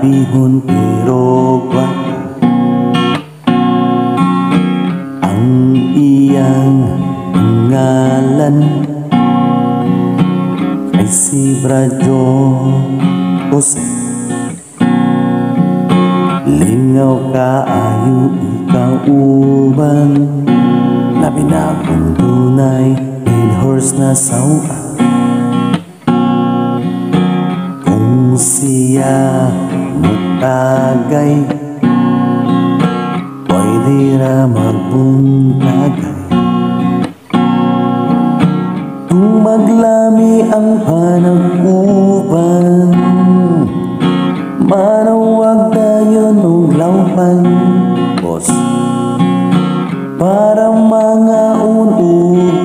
bihon pirogwa ang iyang ngalan ay si Bradyo Jose. Lingaw kaayo ikaw uban na binagong dunay in horse na sawa. Kung siya magtagay pwede ra magbuntagay. Kung maglami ang panag-uban manawag tayo nung laupan, boss, para mga unug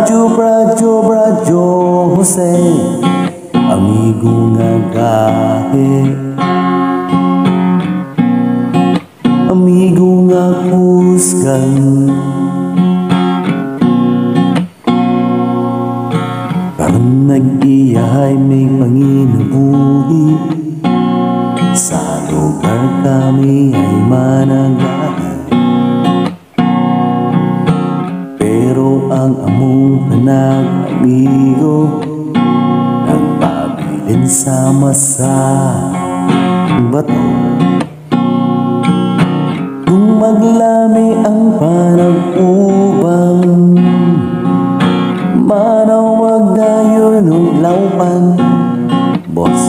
Bradyo Jose, amigo nga gahe, amigo nga kusgan. Karon nag-iyahay may panginabuhi, sa lugar kami ay managahi. Pero ang among panag-amigo nagpabilin sama sa bato. Kung maglami ang panag-ubang, manaw magdayon ng laupan, boss.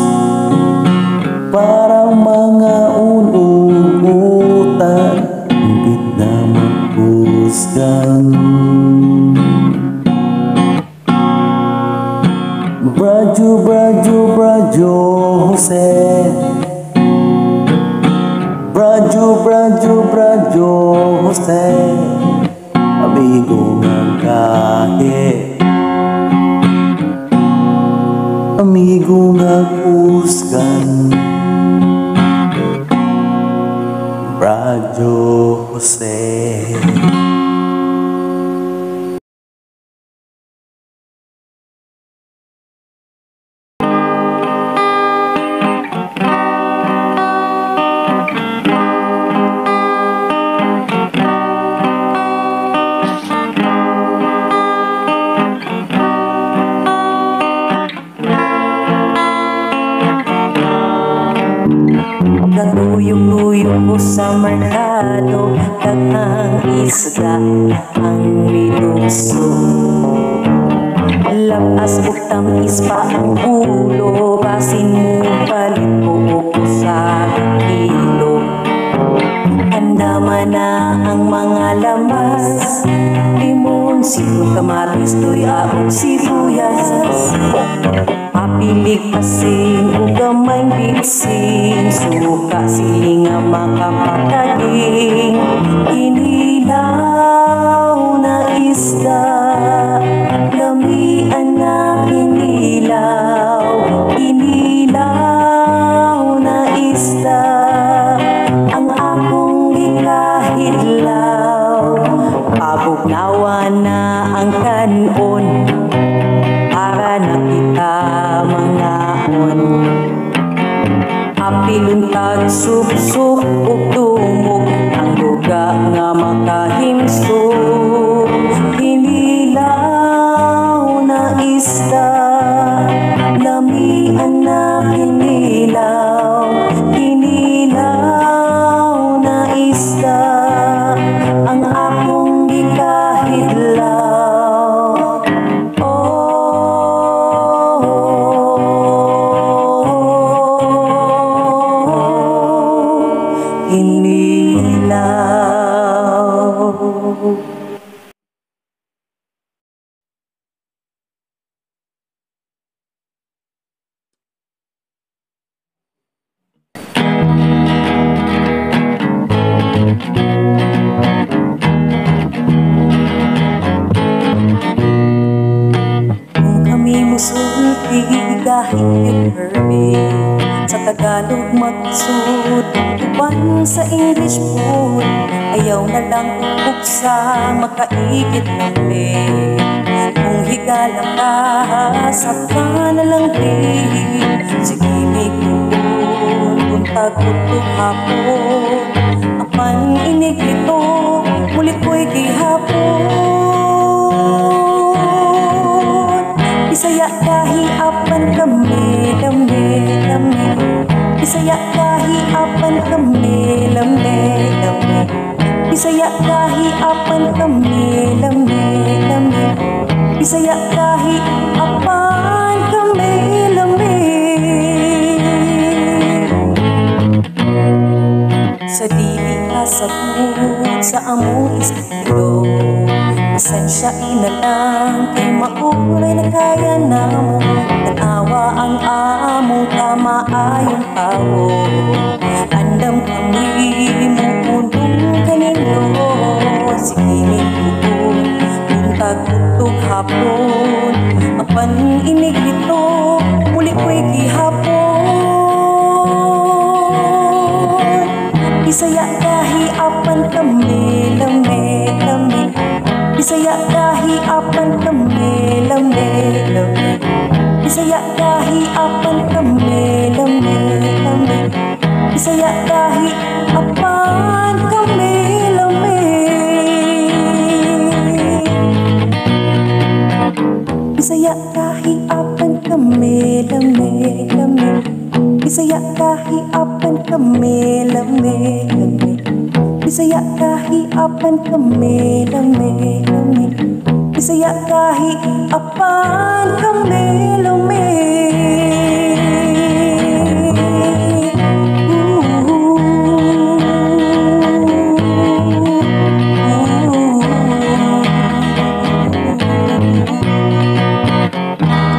Parang mga unugutan, higit na magpusgan. Bradyo Jose, Bradyo Jose, amigo nga gahe, amigo nga kusgan. Bradyo Jose. Naguyog-uyog ko sa merkado, daghang isda ang minukso. Lapas o tamis pa ang ulo, basin mo palit ko sa kilo. Andaman na ang mga lamas, limon, silo, kamatis, tuya o sibuyas. Papilig pasin o gamay bitsin, suka siling nga makapagaling. Inilaw na isda, lamian na inilaw. Inilaw na isda, ang akong gikahidlaw. Pabugnawan na ang kanon, para nakita mga on. Apiluntag sup-sup o tumog, ang luga nga makahimsog. Hinilaw na isda, lamian na hinilaw. Hinilaw na isda, ang akong gikahidlaw. Kung kami musulti kahit permit, sa Tagalog magsud, uban sa English food, ayaw na lang buksa makaigit ng pay. Kung higala ka, saka na lang pay. Sige may kupon, buntag kuto hapon, apan inig ito, mulit ko'y gihapon. Bisaya kahiapan kami, lami. Bisaya kahiapan kami, lami. Bisaya kahiapan kami, lami. Bisaya kahiapan kami, lami. Sa dili kasabot sa among estilo, pasensya ina lang kay mauray na kaya namo. Tanawa ang among tama ayong tao, andam kami mupundong kanino. Sige may kupon, buntag utog hapon. Apan inig dito, muli ko'y gihapon. Bisaya dahi apan kami, lame, lame. Bisaya dahi apan kami, lame, lame. Bisaya dahi apan kami, lame, lame. Bisaya dahi apan kami, lame. Bisaya dahi apan kami, lame, lame. Bisaya dahi apan kami, lame, lame. Bisaya dahi apan kami, lame, lame. Bisaya dahi apan kami, lame.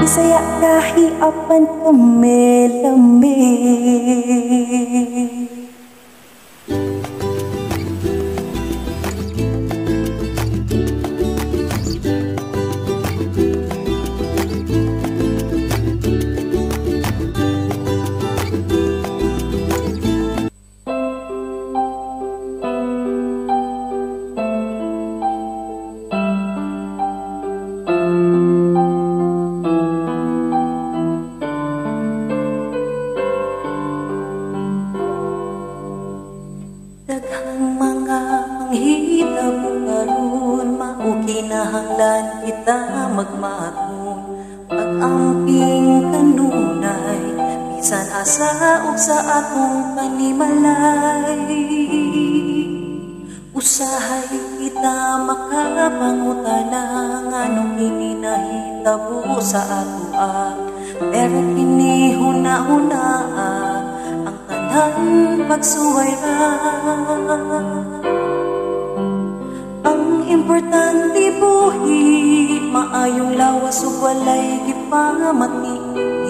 Bisaya dahi apan kami, lame. Daghang mga panghitabo karon, mao kinahanglan kita magmaton. Pag-amping kanunay, bisan asa ug sa atong panimalay. Usahay kita makapangutana nganong kini nahitabo sa atoa. Pero kini huna-hunaa pagsuway ra. Ang importante buhi, maayong lawas ug walay gipamati.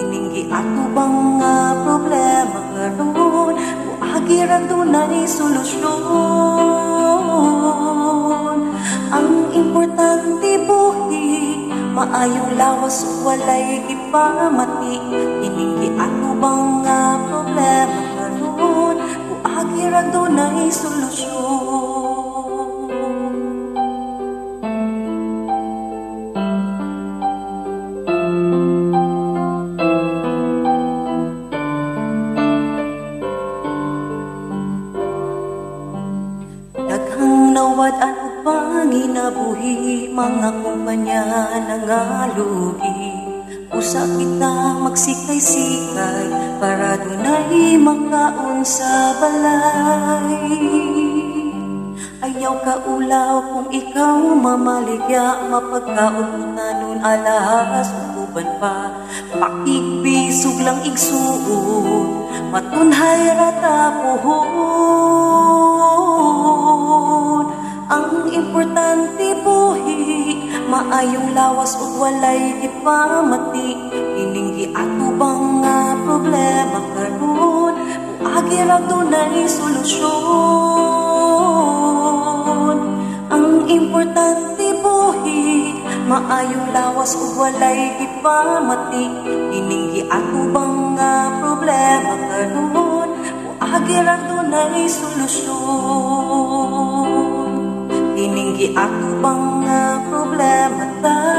Ining ato bang nga problema karon, buagi ra dunay solusyon. Ang importante buhi, maayong lawas ug walay gipamati. Ining ato bang nga problema karon, buagi ra dunay solusyon. Daghang nawad-an ug panginabuhi, mga kumpanya nangalugi. Usa kita magsikay-sikay para dunay makaon sa balay. Ayaw ka ulaw kung ikaw mamaligya, mapagkaon mo tanon alahas uban pa. Pakigbisog lang igsuon, matunhay rata puhon. Ang importante buhi, maayong lawas ug walay gipamati. Ining ato bang nga problema karon, buagi ra dunay solusyon. Ang importante buhi, maayong lawas ug walay gipamati. Ining ato bang nga problema karon, buagi ra dunay solusyon. Ining ato bang nga problema ta